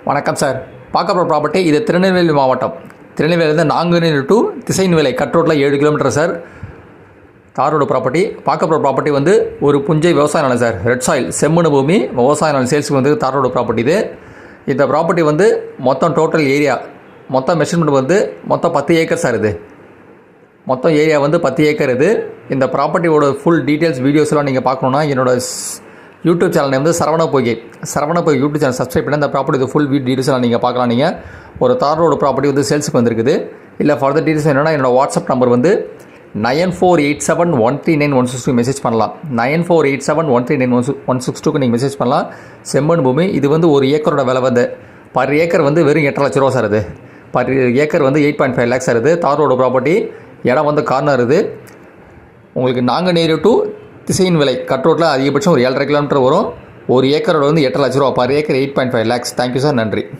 வணக்கம் சார். பார்க்க போகிற ப்ராப்பர்ட்டி இது திருநெல்வேலி மாவட்டம். திருநெல்வேலியிலேருந்து நாங்குநேரி டு திசைன்விலை கட் ரோட்டில் 7 கிலோமீட்டர் சார். தார் ரோடு ப்ராப்பர்ட்டி. பார்க்க போகிற ப்ராப்பர்ட்டி வந்து ஒரு புஞ்சை விவசாய நிலம் சார். ரெட் சாயில் செம்மண் பூமி விவசாய நிலம் சேல்ஸுக்கு வந்து தார் ரோடு ப்ராப்பர்ட்டி இது. இந்த ப்ராப்பர்ட்டி வந்து மொத்தம் டோட்டல் ஏரியா மொத்தம் மெஷர்மெண்ட் வந்து மொத்தம் 10 ஏக்கர் சார். இது மொத்தம் ஏரியா வந்து 10 ஏக்கர் இது. இந்த ப்ராப்பர்ட்டியோட ஃபுல் டீட்டெயில்ஸ் வீடியோஸ்லாம் நீங்கள் பார்க்கணுன்னா என்னோட யூடியூப் சேனல் வந்து சரவண பொய்கை யூடியூப் சேனல் சப்ஸ்கிரைப் பண்ணி இந்த ப்ராப்பர்ட்டி ஃபுல் டீட்டெயில்ஸ்லாம் நீங்கள் பார்க்கலாம். நீங்கள் ஒரு தார் ரோடு ப்ராப்பர்ட்டி வந்து சேல்ஸுக்கு வந்திருக்குது. இல்லை ஃபர்தர் டீட்டெயில்ஸ் என்னென்னா என்னோட வாட்ஸ்அப் நம்பர் வந்து 9487139162 மெசேஜ் பண்ணலாம். 9487139162க்கு நீங்கள் மெசேஜ் பண்ணலாம். செம்மண் பூமி இது வந்து ஒரு ஏக்கரோட விலை வந்து பர் ஏக்கர் வந்து வெறும் 8 லட்ச ரூபா சார். இது பர் ஏக்கர் வந்து 8.5 லேக்ஸ் சார். இது தார் ரோடு ப்ராப்பர்ட்டி. இடம் வந்து கார்னர். இது உங்களுக்கு நாங்குநேரி டு திசைன்விலை கட் ரோட்டில் அதிகபட்சம் ஒரு 7.5 கிலோமீட்டர் வரும். ஒரு ஏக்கரோட வந்து 8 லட்ச ரூபா per acre 8.5 lakhs. Thank you sir. நன்றி.